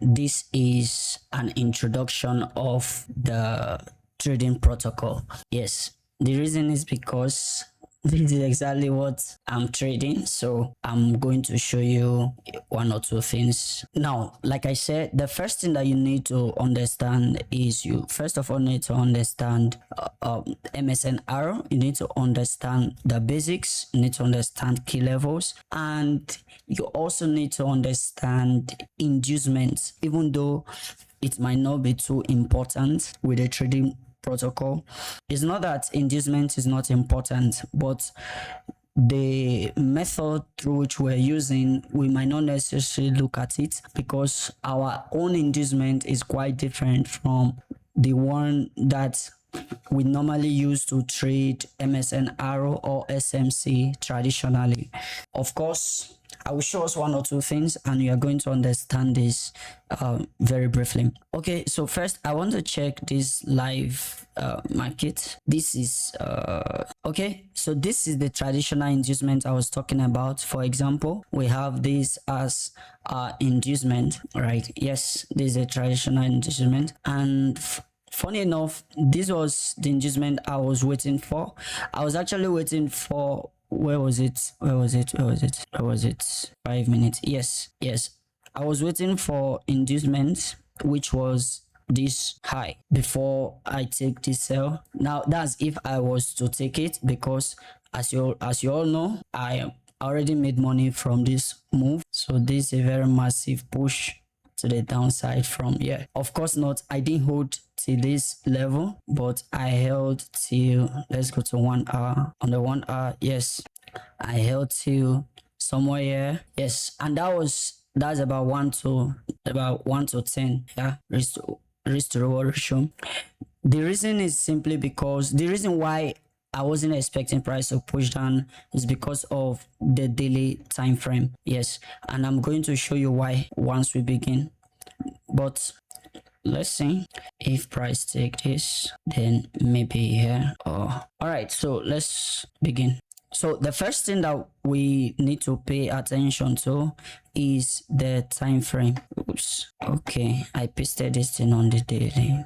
This is an introduction of the trading protocol. Yes, the reason is because this is exactly what I'm trading, so I'm going to show you one or two things. Now, like I said, the first thing that you need to understand is you first of all need to understand MSNR. You need to understand the basics, you need to understand key levels, and you also need to understand inducements, even though it might not be too important with the trading protocol. It's not that inducement is not important, but the method through which we're using, we might not necessarily look at it because our own inducement is quite different from the one that we normally use to trade MSNR or SMC traditionally. Of course, I will show us one or two things and you are going to understand this very briefly. Okay, so first I want to check this live market. This is okay, so this is the traditional inducement I was talking about. For example, we have this as inducement, right? Yes, this is a traditional inducement, and funny enough, this was the inducement I was waiting for. I was actually waiting for, where was it 5 minutes. Yes, I was waiting for inducement, which was this high, before I take this sell. Now that's if I was to take it, because as you all know, I already made money from this move. So this is a very massive push to the downside from here. Of course not, I didn't hold till this level, but I held till, let's go to 1 hour. On the 1 hour, yes, I held till somewhere here. Yes, and that's about 1 to 10. Yeah, risk to reward ratio. The reason is simply because the reason why I wasn't expecting price to push down is because of the daily time frame. Yes, and I'm going to show you why once we begin. But let's see if price take this, then maybe here. Oh, all right, so let's begin. So the first thing that we need to pay attention to is the time frame. Oops, okay, I pasted this thing on the daily.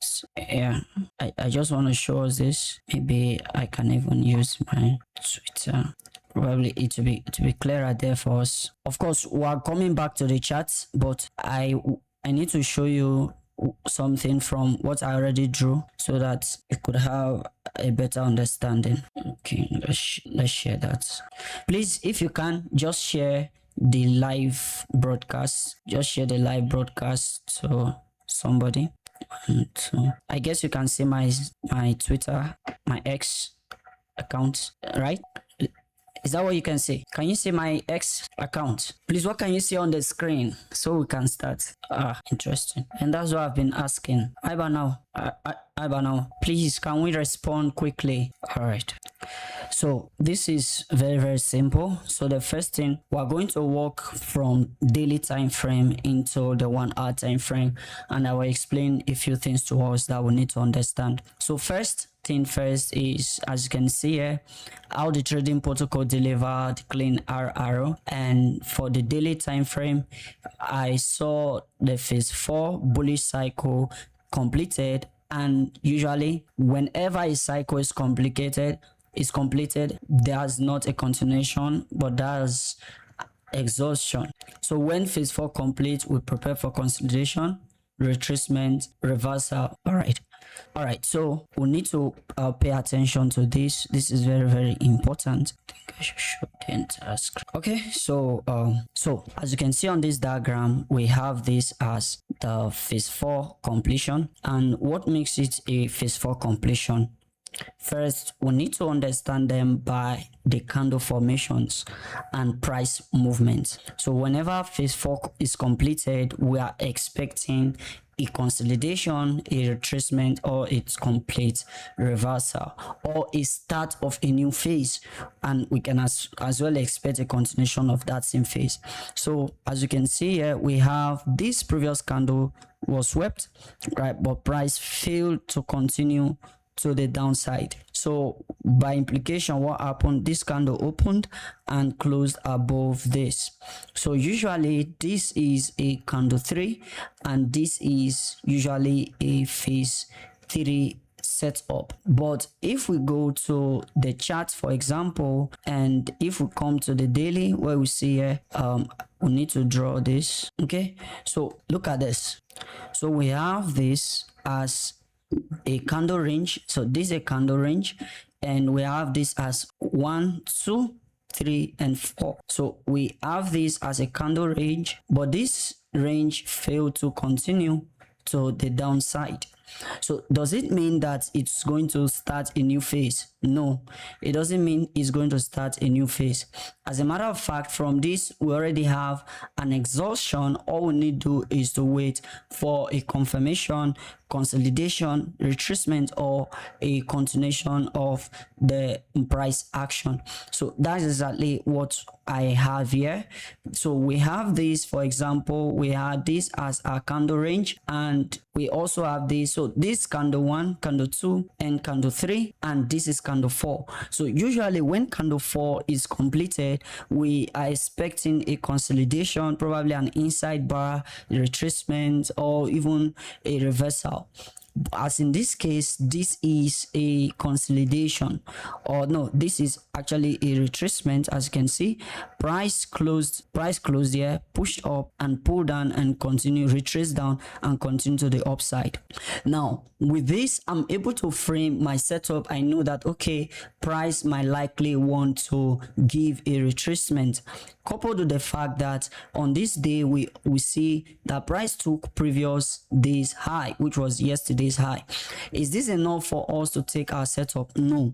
So, yeah, I just want to show us this. Maybe I can even use my Twitter. Probably it will be clearer there for us. Of course, we are coming back to the charts, but I need to show you something from what I already drew so that you could have a better understanding. Okay, let's share that. Please, if you can, just share the live broadcast. Just share the live broadcast to somebody. So I guess you can see my Twitter, my X account, right? Is that what you can see? Can you see my X account? Please, what can you see on the screen so we can start? Interesting. And that's what I've been asking. Now, please, can we respond quickly? All right. So this is very, very simple. So the first thing, we're going to walk from daily time frame into the 1 hour time frame, and I will explain a few things to us that we need to understand. So first thing first is, as you can see here, how the trading protocol delivered clean arrow. And for the daily time frame, I saw the phase 4 bullish cycle completed, and usually whenever a cycle is completed, there's not a continuation, but there's exhaustion. So when phase 4 complete, we prepare for consolidation, retracement, reversal. All right, so we need to pay attention to this. This is very, very important. I think I should show the entire screen. Okay, so as you can see on this diagram, we have this as the phase 4 completion. And what makes it a phase 4 completion? First, we need to understand them by the candle formations and price movement. So whenever phase 4 is completed, we are expecting a consolidation, a retracement, or its complete reversal, or a start of a new phase, and we can as well expect a continuation of that same phase. So as you can see here, we have this previous candle was swept, right, but price failed to continue to the downside. So by implication, what happened? This candle opened and closed above this. So usually this is a candle 3 and this is usually a phase 3 setup. But if we go to the chart, for example, and if we come to the daily, where we see here, we need to draw this. Okay, so look at this. So we have this as a candle range. So this is a candle range, and we have this as 1, 2, 3 and 4. So we have this as a candle range, but this range failed to continue to the downside. So does it mean that it's going to start a new phase? No, it doesn't mean it's going to start a new phase. As a matter of fact, from this we already have an exhaustion. All we need to do is to wait for a confirmation, consolidation, retracement, or a continuation of the price action. So that's exactly what I have here. So we have this, for example, we had this as our candle range, and we also have this. So this candle 1, candle 2 and candle 3, and this is candle 4. So usually when candle 4 is completed, we are expecting a consolidation, probably an inside bar, retracement, or even a reversal. As in this case, this is a consolidation, or no, this is actually a retracement. As you can see, price closed here, pushed up and pulled down and continue, retrace down and continue to the upside. Now with this, I'm able to frame my setup. I know that okay, price might likely want to give a retracement, coupled with the fact that on this day we see that price took previous day's high, which was yesterday's high. Is this enough for us to take our setup? No,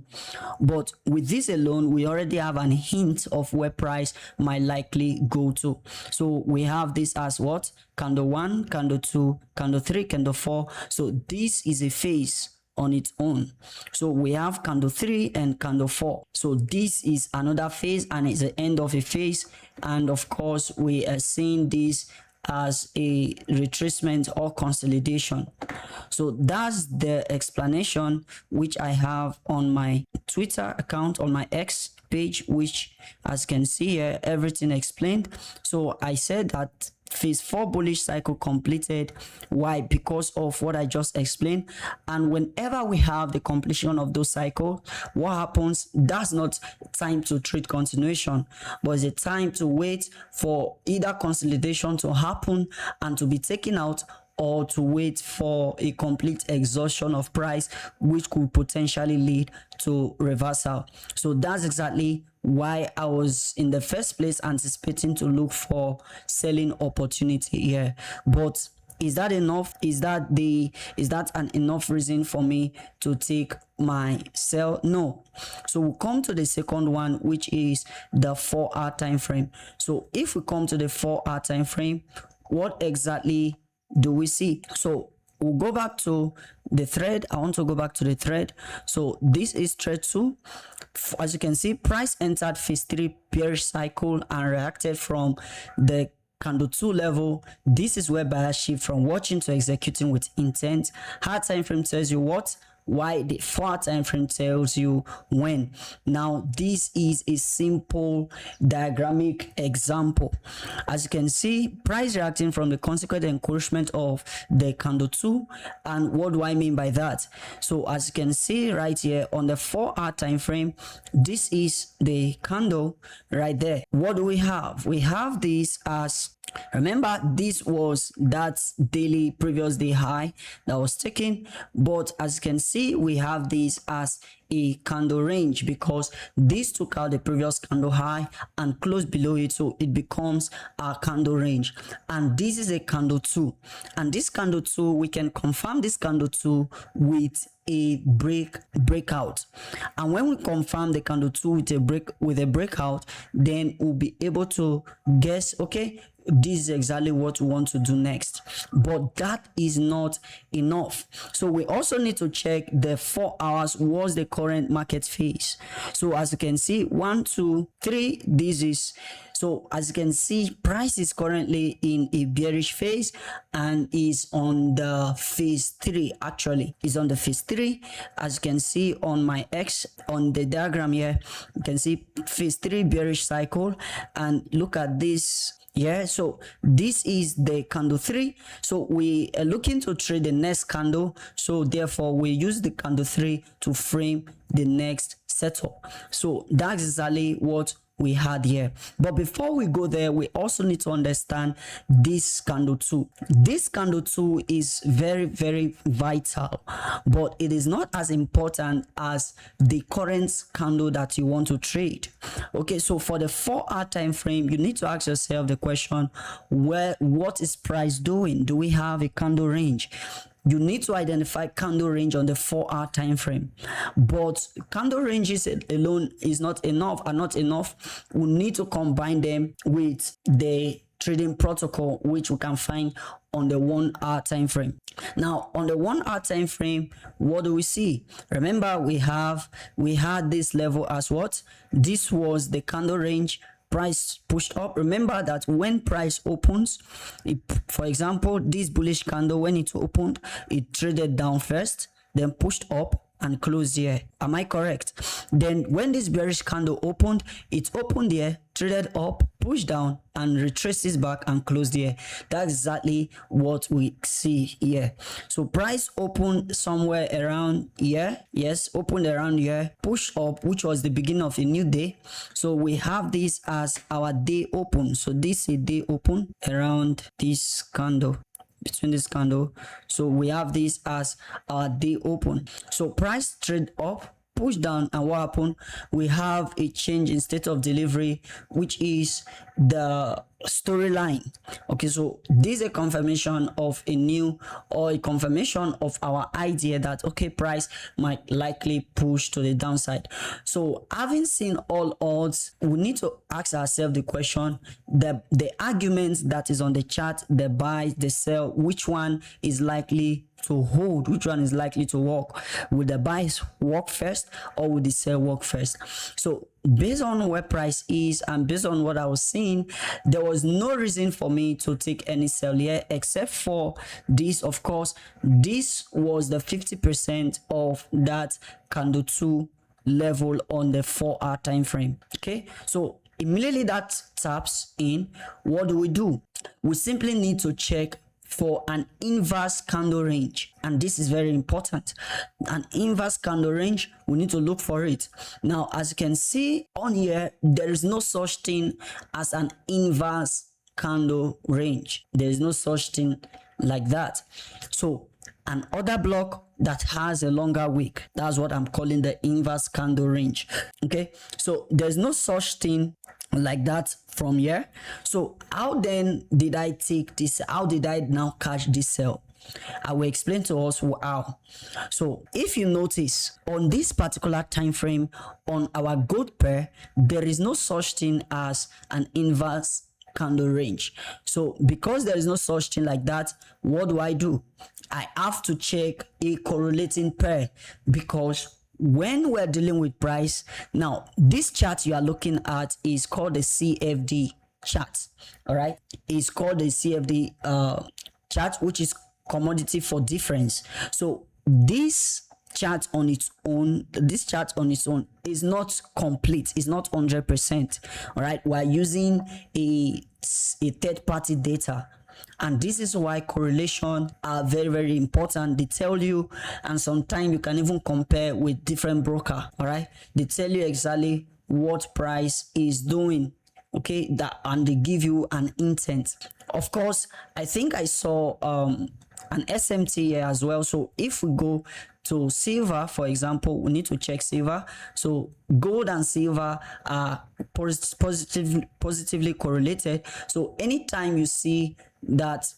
but with this alone we already have an hint of where price might likely go to. So we have this as what? Candle 1, candle 2, candle 3, candle 4. So this is a phase on its own. So we have candle 3 and candle 4. So this is another phase and it's the end of a phase, and of course we are seeing this as a retracement or consolidation. So that's the explanation which I have on my Twitter account, on my X page, which as you can see here, everything explained. So I said that phase 4 bullish cycle completed. Why? Because of what I just explained. And whenever we have the completion of those cycles, what happens? That's not time to trade continuation, but it's a time to wait for either consolidation to happen and to be taken out, or to wait for a complete exhaustion of price, which could potentially lead to reversal. So that's exactly why I was in the first place anticipating to look for selling opportunity here. But is that enough? Is that an enough reason for me to take my sell? No. So we'll come to the second one, which is the 4-hour time frame. So if we come to the 4-hour time frame, what exactly do we see? So we'll go back to the thread. I want to go back to the thread. So this is thread 2. As you can see, price entered phase 3 bearish cycle and reacted from the candle 2 level. This is where buyers shift from watching to executing with intent. Hard time frame tells you what, why. The 4-hour time frame tells you when. Now this is a simple diagrammic example. As you can see, price reacting from the consequent encouragement of the candle 2. And what do I mean by that? So as you can see right here on the 4-hour time frame, this is the candle right there. What do we have? We have this as, remember, this was that daily previous day high that was taken, but as you can see, we have this as a candle range because this took out the previous candle high and closed below it, so it becomes a candle range. And this is a candle 2, and this candle 2, we can confirm this candle 2 with a breakout. And when we confirm the candle 2 with a breakout, then we'll be able to guess, okay, this is exactly what we want to do next. But that is not enough. So we also need to check the 4 hours. What's the current market phase? So as you can see, 1, 2, 3, this is So as you can see, price is currently in a bearish phase and is on the phase 3. Actually is on the phase 3. As you can see on my X, on the diagram here, you can see phase 3 bearish cycle. And look at this. Yeah, so this is the candle 3. So we are looking to trade the next candle, so therefore we use the candle 3 to frame the next setup. So that's exactly what we had here. But before we go there, we also need to understand this candle 2. This candle 2 is very, very vital, but it is not as important as the current candle that you want to trade. Okay, so for the 4-hour time frame, you need to ask yourself the question, what is price doing? Do we have a candle range? You need to identify candle range on the 4-hour time frame, but candle ranges alone is not enough, are not enough. We need to combine them with the trading protocol, which we can find on the 1-hour time frame. Now on the 1-hour time frame, what do we see? Remember, we had this level as what? This was the candle range. Price pushed up. Remember that when price opens, for example, this bullish candle, when it opened, it traded down first, then pushed up and closed here. Am I correct? Then when this bearish candle opened, it opened here, traded up, pushed down, and retraces back and closed here. That's exactly what we see here. So price opened somewhere around here. Yes, opened around here, pushed up, which was the beginning of a new day. So we have this as our day open. So this is a day open around this candle, between this candle. So we have this as our day open. So price trade up, push down, and what happened? We have a change in state of delivery, which is the storyline. Okay, so this is a confirmation of a new, or a confirmation of our idea that okay, price might likely push to the downside. So having seen all odds, we need to ask ourselves the question, the argument that is on the chart, the buy, the sell, which one is likely to hold, which one is likely to work? Will the buys work first, or will the sell work first? So based on where price is and based on what I was seeing, there was no reason for me to take any sell here, except for this. Of course, this was the 50% of that candle 2 level on the 4-hour time frame. Okay, so immediately that taps in, what do? We simply need to check for an inverse candle range, and this is very important. An inverse candle range, we need to look for it. Now as you can see on here, there is no such thing as an inverse candle range. There is no such thing like that. So an order block that has a longer wick, that's what I'm calling the inverse candle range. Okay, so there's no such thing like that from here. So how then did I take this? How did I now catch this sell? I will explain to us how. So if you notice on this particular time frame on our gold pair, there is no such thing as an inverse candle range. So because there is no such thing like that, what do? I have to check a correlating pair, because when we're dealing with price, now this chart you are looking at is called the CFD chart. All right, it's called the CFD chart, which is commodity for difference. So this chart on its own, is not complete, it's not 100%. all right, we're using a third-party data, and this is why correlation are very, very important. They tell you, and sometimes you can even compare with different broker. All right, they tell you exactly what price is doing. Okay, that, and they give you an intent. Of course, I think I saw an SMT here as well. So if we go to silver, for example, we need to check silver. So gold and silver are positively correlated. So anytime you see that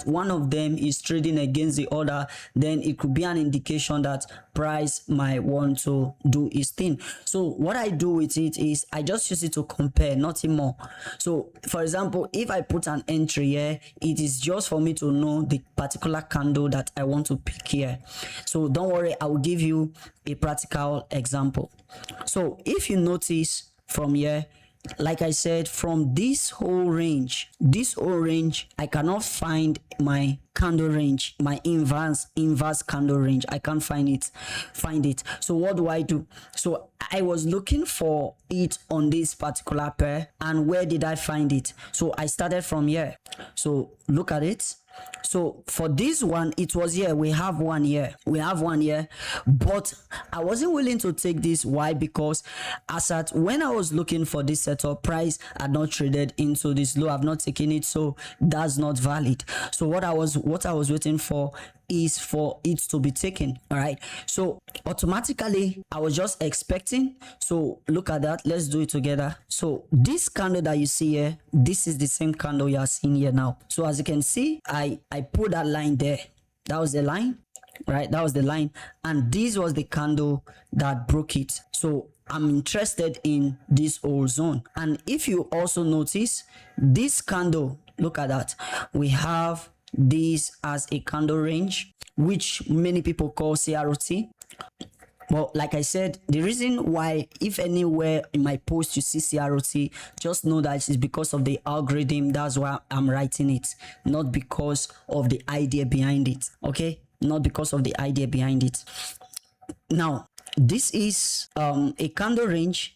one of them is trading against the other, then it could be an indication that price might want to do its thing. So what I do with it is I just use it to compare, nothing more. So for example, if I put an entry here, it is just for me to know the particular candle that I want to pick here. So don't worry, I will give you a practical example. So if you notice from here, like I said, from this whole range, I cannot find my candle range, my inverse candle range. I can't find it. So what do I do? So I was looking for it on this particular pair, and where did I find it? So I started from here. So look at it. So for this one, it was here. We have one here, but I wasn't willing to take this. Why? Because as at when I was looking for this setup, price had not traded into this low. I've not taken it, so that's not valid. So what I was waiting for is for it to be taken. All right, so automatically I was just expecting. So look at that, let's do it together. So this candle that you see here, this is the same candle you are seeing here now. So as you can see, I put that line there. That was the line, right? That was the line, and this was the candle that broke it. So I'm interested in this whole zone. And if you also notice this candle, look at that, we have this as a candle range, which many people call CRT. Well, like I said, the reason why, if anywhere in my post you see CRT, just know that it's because of the algorithm. That's why I'm writing it, not because of the idea behind it. Okay, not because of the idea behind it. Now this is a candle range.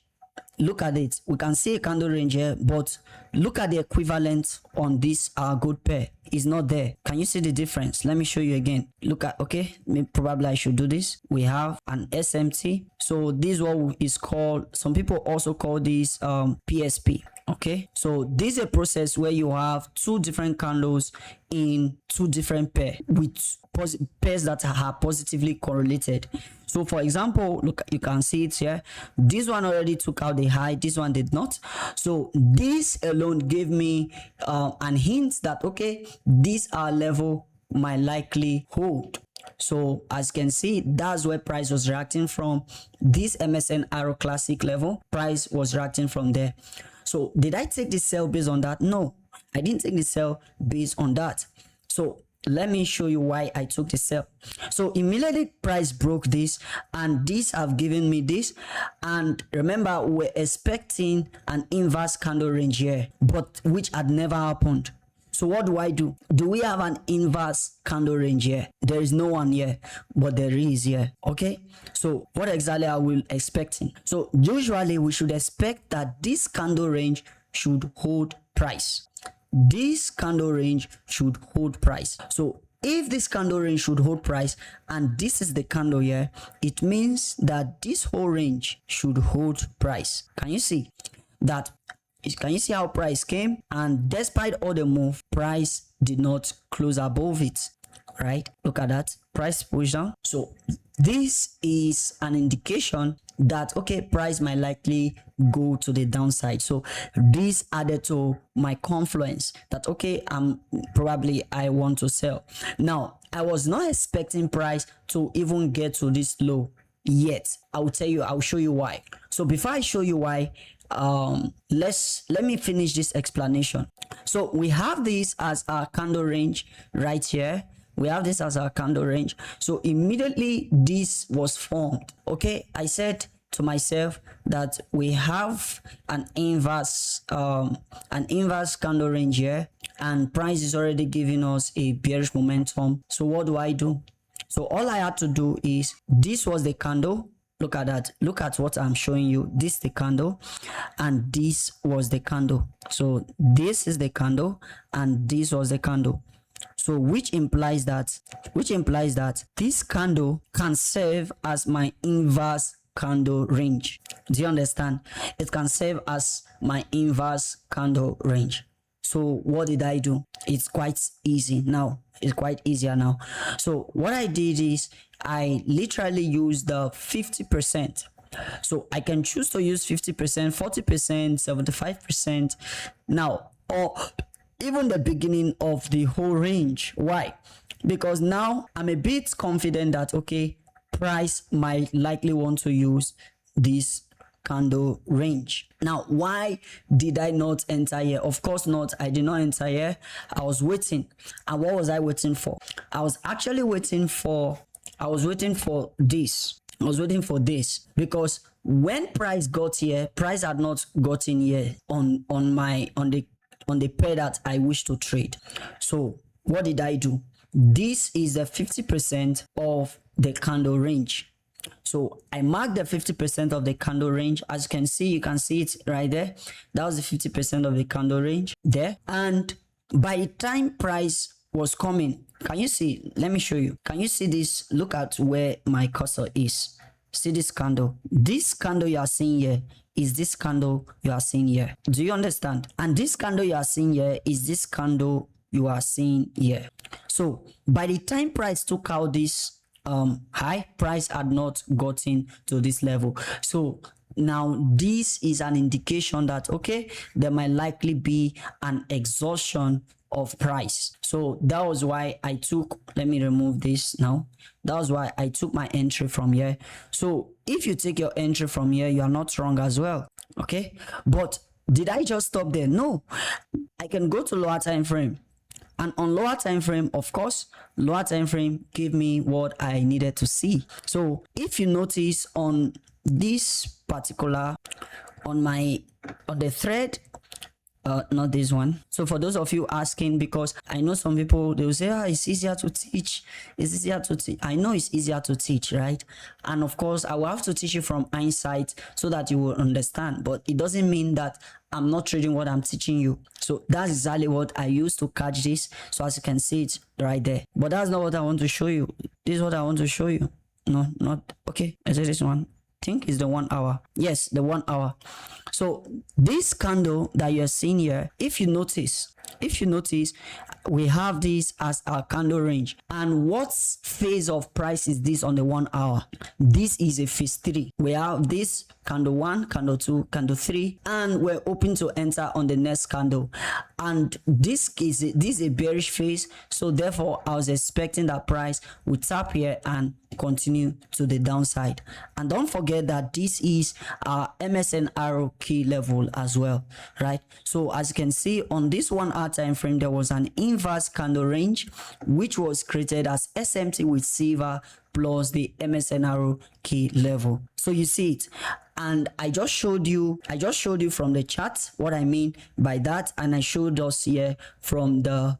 Look at it, we can see a candle range here, but look at the equivalent on this gold pair. Is not there. Can you see the difference? Let me show you again. Look at, okay, probably I should do this. We have an SMT. So this what is called, some people also call this PSP. Okay, so this is a process where you have two different candles in two different pairs with pairs that are positively correlated. So for example, look, you can see it here. This one already took out the high, this one did not. So this alone gave me an hint that, okay, these are level might likely hold. So as you can see, that's where price was reacting from. This MSN Arrow Classic level, price was reacting from there. So did I take the sell based on that? No, I didn't take the sell based on that. So let me show you why I took the sell. So immediately price broke this, and this have given me this. And remember, we're expecting an inverse candle range here, but which had never happened. So what do? Do we have an inverse candle range here? There is no one here, but there is here. Okay, so what exactly are we expecting? So usually we should expect that this candle range should hold price. This candle range should hold price. So if this candle range should hold price, and this is the candle here, it means that this whole range should hold price. Can you see that? Can you see how price came? And despite all the move, price did not close above it, right? Look at that, price pushed down. So this is an indication that, okay, price might likely go to the downside. So this added to my confluence that, okay, probably I want to sell. Now I was not expecting price to even get to this low yet. I'll show you why. So before I show you why, let me finish this explanation. So we have this as our candle range right here. We have this as our candle range. So immediately this was formed. Okay, I said to myself that we have an inverse candle range here, and price is already giving us a bearish momentum. So what do? So all I had to do is, this was the candle. Look at that. Look at what I'm showing you. This is the candle, and this was the candle. So this is the candle, and this was the candle. So which implies that this candle can serve as my inverse candle range. Do you understand? It can serve as my inverse candle range. So what did I do? It's quite easy now. It's quite easier now. So what I did is, I literally used the 50%. So I can choose to use 50%, 40%, 75% now, or even the beginning of the whole range. Why? Because now I'm a bit confident that, okay, price might likely want to use this candle range. Now, why did I not enter here? Of course not, I did not enter here. I was waiting. And what was I waiting for? I was actually waiting for this. Because when price got here, price had not gotten here on the pair that I wish to trade. So what did I do? This is the 50% of the candle range. So I marked the 50% of the candle range. As you can see it right there. That was the 50% of the candle range there. And by the time price was coming, can you see? Let me show you. Can you see this? Look at where my cursor is. See this candle. This candle you are seeing here is this candle you are seeing here. Do you understand? And this candle you are seeing here is this candle you are seeing here. So by the time price took out this high, price had not gotten to this level. So now this is an indication that, okay, there might likely be an exhaustion of price. So that was why I took, let me remove this now. That was why I took my entry from here. So if you take your entry from here, you are not wrong as well. Okay, but did I just stop there? No, I can go to lower time frame. And on lower time frame, of course, lower time frame gave me what I needed to see. So if you notice on this particular, on the thread, not this one. So for those of you asking, because I know some people, they will say, it's easier to teach. It's easier to teach. I know it's easier to teach, right? And of course, I will have to teach you from hindsight so that you will understand. But it doesn't mean that I'm not trading what I'm teaching you. So that's exactly what I used to catch this. So as you can see it right there. But that's not what I want to show you. This is what I want to show you. No, not okay. Is it this one? I think it's the 1 hour. Yes, the 1 hour. So this candle that you're seeing here, if you notice, we have this as our candle range. And what phase of price is this on the 1 hour? This is a phase 3. We have this candle 1, candle 2, candle 3, and we're open to enter on the next candle. And this is a bearish phase. So therefore, I was expecting that price would tap here and continue to the downside. And don't forget that this is our MSN key level as well, right? So as you can see on this 1 hour time frame, there was an inverse candle range which was created as SMT with silver plus the MSN key level. So you see it, and I just showed you from the chart what I mean by that, and I showed us here from the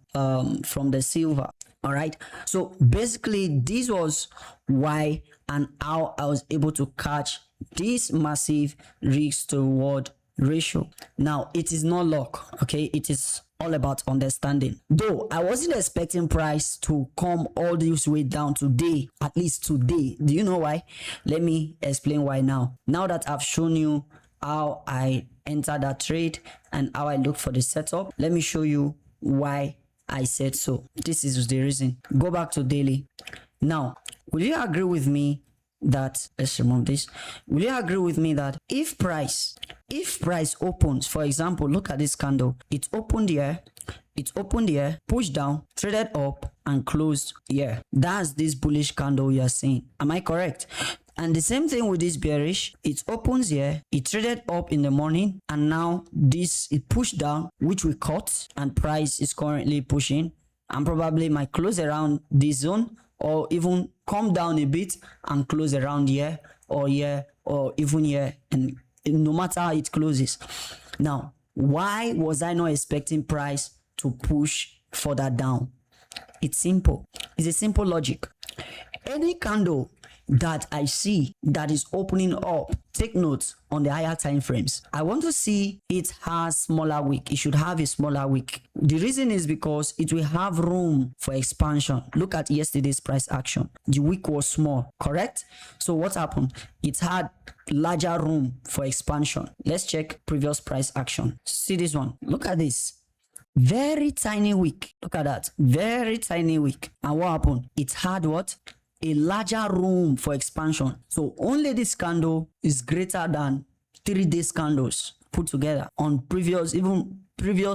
silver. All right, so basically this was why and how I was able to catch this massive risk to reward ratio. Now it is not luck, okay? It is all about understanding. Though I wasn't expecting price to come all this way down today, at least today. Do you know why? Let me explain why now. Now that I've shown you how I entered that trade and how I look for the setup, let me show you why I said so. This is the reason. Go back to daily. Now, will you agree with me that, let's remove this. Will you agree with me that if price opens, for example, look at this candle. It opened here, pushed down, traded up, and closed here. That's this bullish candle you are seeing. Am I correct? And the same thing with this bearish. It opens here, it traded up in the morning, and now it pushed down, which we caught, and price is currently pushing, and probably might close around this zone, or even come down a bit and close around here, or even here, and no matter how it closes. Now, why was I not expecting price to push further down? It's simple. It's a simple logic. Any candle that I see that is opening up, take note on the higher time frames. I want to see it has smaller wick. It should have a smaller wick. The reason is because it will have room for expansion. Look at yesterday's price action. The wick was small, correct? So what happened? It had larger room for expansion. Let's check previous price action. See this one. Look at this. Very tiny wick. Look at that. Very tiny wick. And what happened? It had what? A larger room for expansion. So only this candle is greater than 3 days candles put together on previous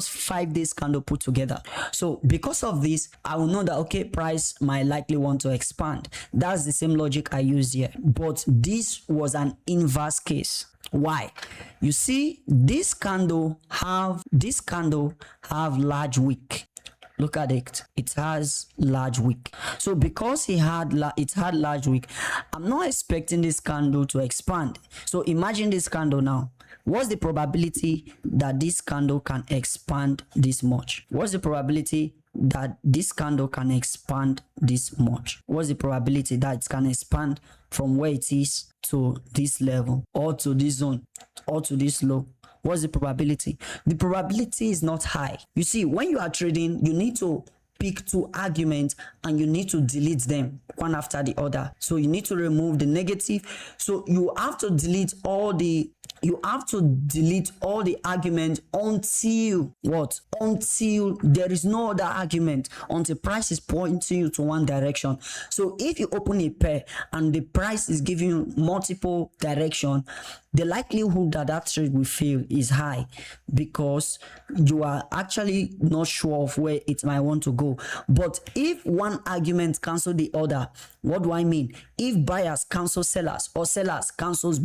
5 days candle put together. So because of this, I will know that, okay, price might likely want to expand. That's the same logic I used here, but this was an inverse case. Why? You see, this candle have large wick. look at it, it has large wick. So because it had large wick, I'm not expecting this candle to expand. So imagine this candle now. What's the probability that this candle can expand this much? What's the probability that this candle can expand this much? What's the probability that it can expand from where it is to this level, or to this zone, or to this low? What's the probability? The probability is not high. You see, when you are trading, you need to pick two arguments and you need to delete them one after the other. So you need to remove the negative. So you have to delete all the arguments until what? Until there is no other argument, until price is pointing you to one direction. So if you open a pair and the price is giving you multiple direction, the likelihood that that trade will fail is high, because you are actually not sure of where it might want to go. But if one argument cancels the other, what do I mean? If buyers cancel sellers, or sellers cancel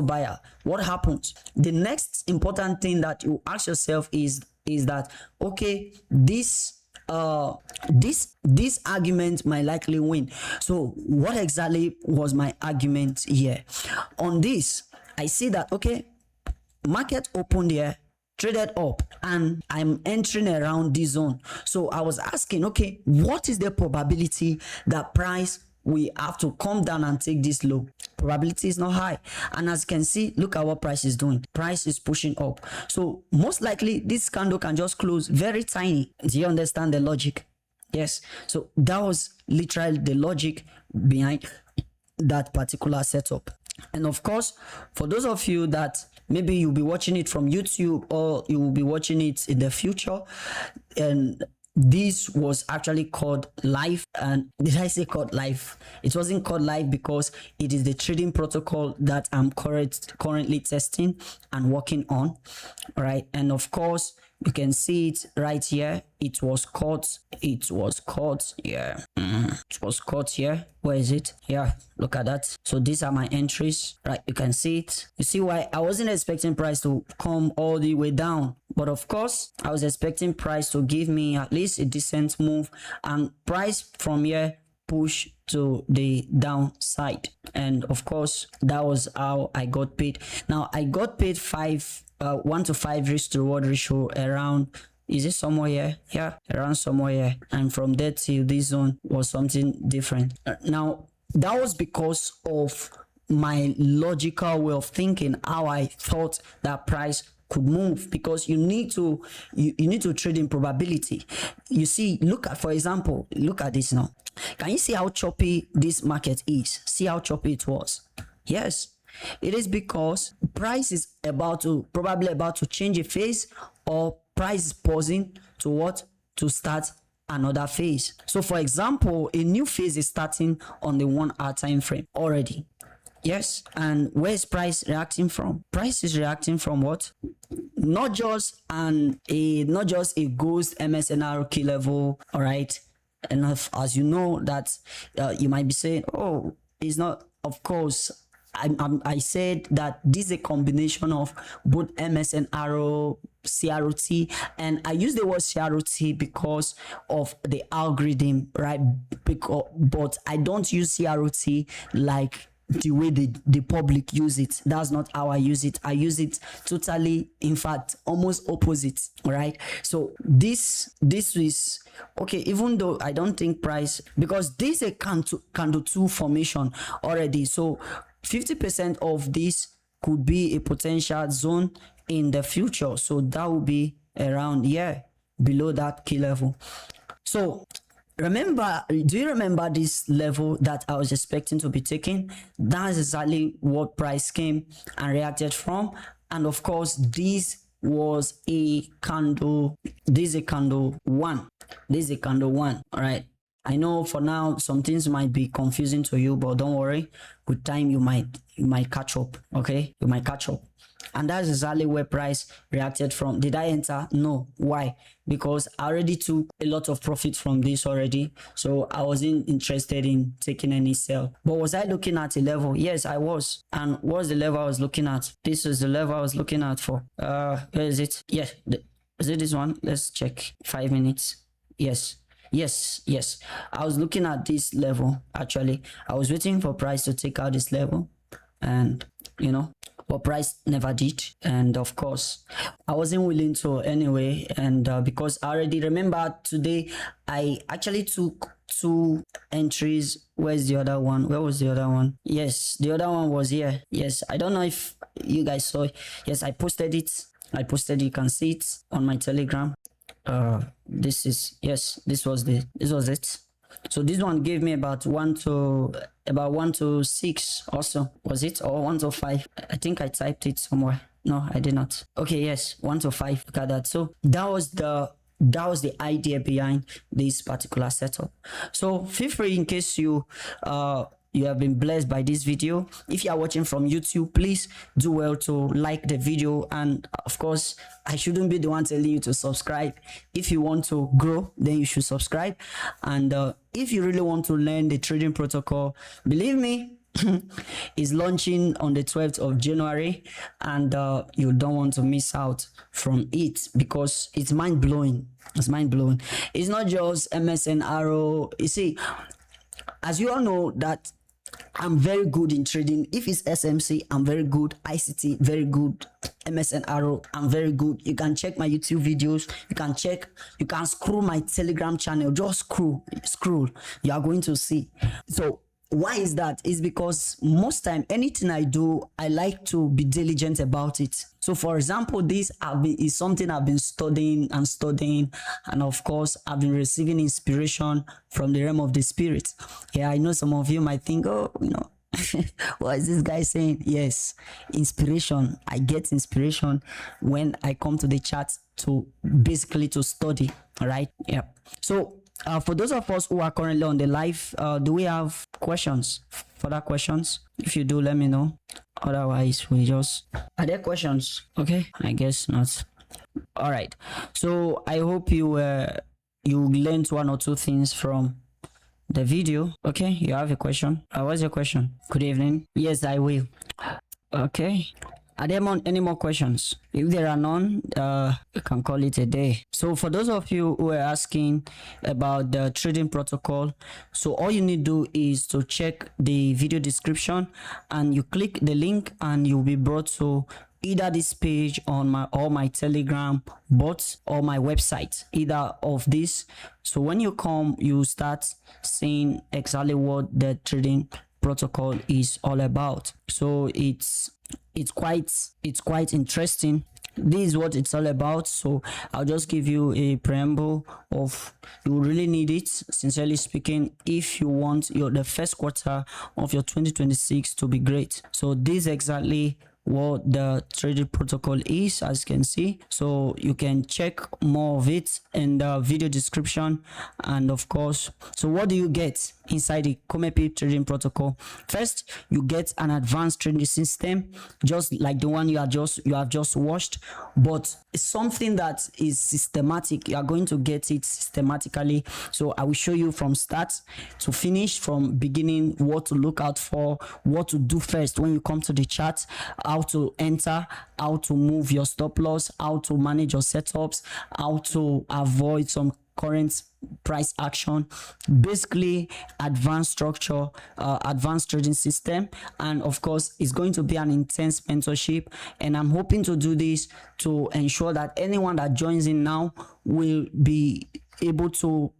buyer, what happens? The next important thing that you ask yourself is that, okay, this argument might likely win. So what exactly was my argument here? On this, I see that, okay, market opened here, traded up, and I'm entering around this zone. So I was asking, okay, what is the probability that price we have to come down and take this low? Probability is not high. And as you can see, look at what price is doing. Price is pushing up. So most likely this candle can just close very tiny. Do you understand the logic? Yes. So that was literally the logic behind that particular setup. And of course, for those of you that maybe you'll be watching it from YouTube, or you will be watching it in the future, and this was actually called live. And did I say called live? It wasn't called live because it is the trading protocol that I'm currently testing and working on. All right. And of course, you can see it right here. It was caught here. It was caught here. Where is it? Yeah, look at that. So these are my entries, right? You can see it. You see why I wasn't expecting price to come all the way down, but of course I was expecting price to give me at least a decent move, and price from here push to the downside. And of course, that was how I got paid. Now I got paid 1 to 5 risk to reward ratio around, is it somewhere here? Yeah, around somewhere here. And from there till this zone was something different. Now that was because of my logical way of thinking, how I thought that price could move, because you need to trade in probability. You see, for example, look at this now. Can you see how choppy this market is? See how choppy it was? Yes, it is because price is probably about to change a phase, or price is pausing to start another phase. So for example, a new phase is starting on the 1 hour time frame already. Yes, and where is price reacting from? Price is reacting from what? Not just a ghost MSNR key level. All right, and as you know that you might be saying, oh, it's not. Of course, I said that this is a combination of both MS and arrow, CROT, and I use the word CROT because of the algorithm, right? But I don't use CROT like the way the public use it. That's not how I use it. I use it totally, in fact, almost opposite, right? So this is okay, even though I don't think price, because this is a candle 2 formation already, so 50% of this could be a potential zone in the future. So that will be around here below that key level. So do you remember this level that I was expecting to be taken? That's exactly what price came and reacted from. And of course, this was a candle. This is a candle 1. This is a candle 1. All right. I know for now some things might be confusing to you, but don't worry. With time, you might catch up. Okay, you might catch up. And that's exactly where price reacted from. Did I enter? No. Why? Because I already took a lot of profit from this already, so I wasn't interested in taking any sell. But was I looking at a level? Yes, I was. And what's the level I was looking at? This is the level I was looking at for. Where is it? Yeah, is it this one? Let's check. 5 minutes. Yes. I was looking at this level. Actually, I was waiting for price to take out this level, and you know, but price never did. And of course, I wasn't willing to anyway. And because I already remember today, I actually took two entries. Where's the other one? Where was the other one? Yes, the other one was here. Yes, I don't know if you guys saw it. Yes, I posted it. You can see it on my Telegram. This is, yes, this was it. So this one gave me about 1 to 6 also, was it, or 1 to 5? I think I typed it somewhere. No, I did not. Okay, yes, 1 to 5. Look at that. So that was the idea behind this particular setup. So feel free, in case you have been blessed by this video. If you are watching from YouTube, please do well to like the video, and of course, I shouldn't be the one telling you to subscribe. If you want to grow, then you should subscribe. And if you really want to learn the trading protocol, believe me, is launching on the 12th of January, and you don't want to miss out from it, because it's mind-blowing. It's not just MSN arrow. You see, as you all know, that I'm very good in trading. If it's SMC, I'm very good. ICT, very good. MSN arrow, I'm very good. You can check my YouTube videos. You can scroll my Telegram channel. Just scroll. You are going to see. So why is that? It's because most time, anything I do, I like to be diligent about it. So for example, this is something I've been studying, and of course, I've been receiving inspiration from the realm of the spirit. Yeah, I know some of you might think, oh, what is this guy saying? Yes, inspiration. I get inspiration when I come to the chat to basically to study. All right. Yeah. So for those of us who are currently on the live, do we have questions? Further questions? If you do, let me know. Otherwise, are there questions? Okay, I guess not. All right. So I hope you learned one or two things from the video. Okay, you have a question? What's your question? Good evening. Yes, I will. Okay. Are there any more questions? If there are none, we can call it a day. So for those of you who are asking about the trading protocol, so all you need to do is to check the video description, and you click the link, and you'll be brought to either this page on my Telegram bot or my website, either of these. So when you come, you start seeing exactly what the trading protocol is all about. So it's quite interesting. This is what it's all about. So I'll just give you a preamble of, you really need it, sincerely speaking, if you want the first quarter of your 2026 to be great. So this is exactly what the trading protocol is, as you can see. So you can check more of it in the video description. And of course, so what do you get inside the Komepips Trading Protocol? First, you get an advanced trading system, just like the one you have just watched, but it's something that is systematic. You are going to get it systematically. So I will show you from start to finish, from beginning, what to look out for, what to do first when you come to the chart, how to enter, how to move your stop loss, how to manage your setups, how to avoid some current price action. Basically, advanced structure, advanced trading system. And of course, it's going to be an intense mentorship, and I'm hoping to do this to ensure that anyone that joins in now will be able to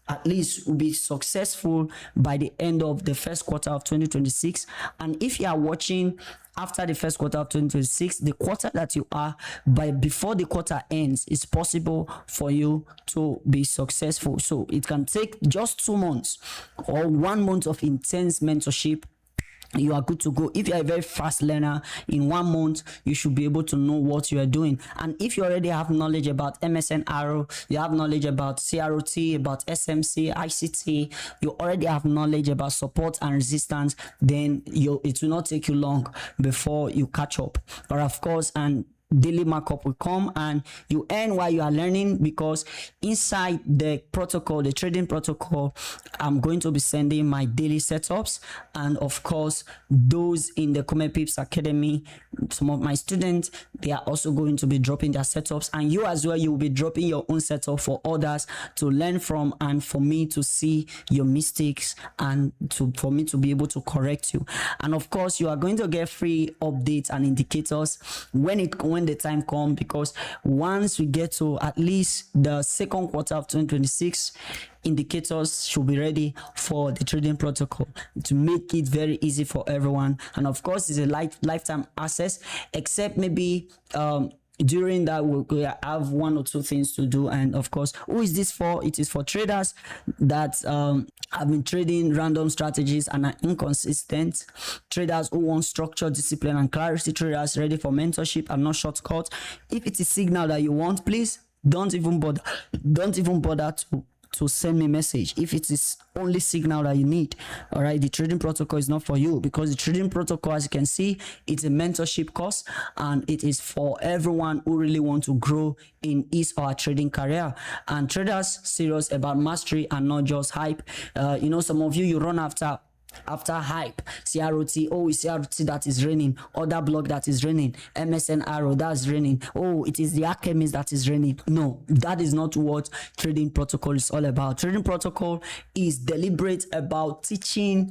at least will be successful by the end of the first quarter of 2026. And if you are watching after the first quarter of 2026, the quarter that you are, before the quarter ends, it's possible for you to be successful. So it can take just 2 months or 1 month of intense mentorship. You are good to go. If you are a very fast learner, in 1 month you should be able to know what you are doing. And if you already have knowledge about MSN arrow, you have knowledge about CROT, about SMC, ICT, you already have knowledge about support and resistance, then it will not take you long before you catch up. But of course, and daily markup will come, and you earn while you are learning, because inside the protocol, the trading protocol, I'm going to be sending my daily setups. And of course, those in the Komepips Academy, some of my students, they are also going to be dropping their setups, and you as well, you will be dropping your own setup for others to learn from, and for me to see your mistakes, and for me to be able to correct you. And of course, you are going to get free updates and indicators when the time comes, because once we get to at least the second quarter of 2026, indicators should be ready for the trading protocol to make it very easy for everyone. And of course, it's a lifetime access, except maybe during that we have one or two things to do. And of course, who is this for? It is for traders that have been trading random strategies and are inconsistent, traders who want structure, discipline, and clarity, traders ready for mentorship and not shortcuts. If it is signal that you want, please don't even bother to send me a message. If it is only signal that you need, all right, the trading protocol is not for you, because the trading protocol, as you can see, it's a mentorship course, and it is for everyone who really want to grow in his or her trading career, and traders serious about mastery and not just hype. Some of you run after hype, CROT, oh, it's CROT that is raining, other blog that is raining, MSN arrow that's raining, oh, it is the Alchemist that is raining. No, that is not what trading protocol is all about. Trading protocol is deliberate about teaching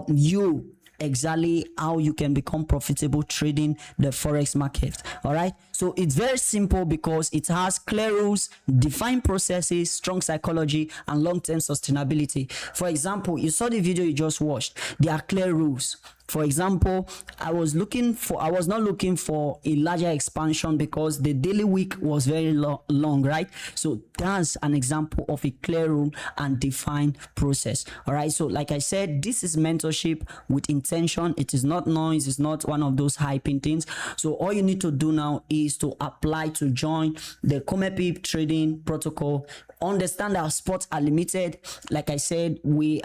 you exactly how you can become profitable trading the forex market. All right, so it's very simple, because it has clear rules, defined processes, strong psychology, and long-term sustainability. For example, you saw the video you just watched. There are clear rules. For example, I was not looking for a larger expansion, because the daily week was very long, right? So that's an example of a clear rule and defined process. All right, so like I said, this is mentorship with intention. It is not noise. It's not one of those hyping things. So all you need to do now is to apply to join the Komepips Trading Protocol. Understand that spots are limited. Like I said,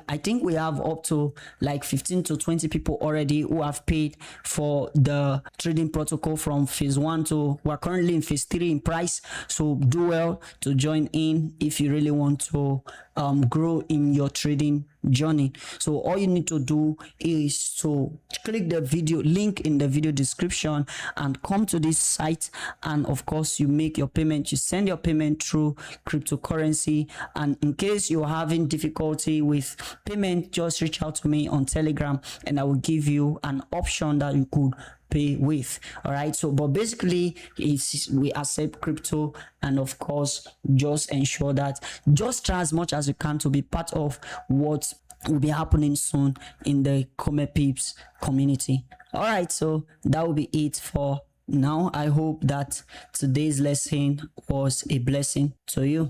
I think we have up to like 15 to 20 people already who have paid for the trading protocol from phase 1 to we're currently in phase 3 in price. So do well to join in if you really want to grow in your trading journey. So all you need to do is to click the video link in the video description and come to this site, and of course you make your payment. You send your payment through cryptocurrency, and in case you're having difficulty with payment, just reach out to me on Telegram and I will give you an option that you could pay with. All right, so but basically we accept crypto, and of course just ensure that just try as much as you can to be part of what will be happening soon in the Komepips community. All right, so that will be it for now. I hope that today's lesson was a blessing to you.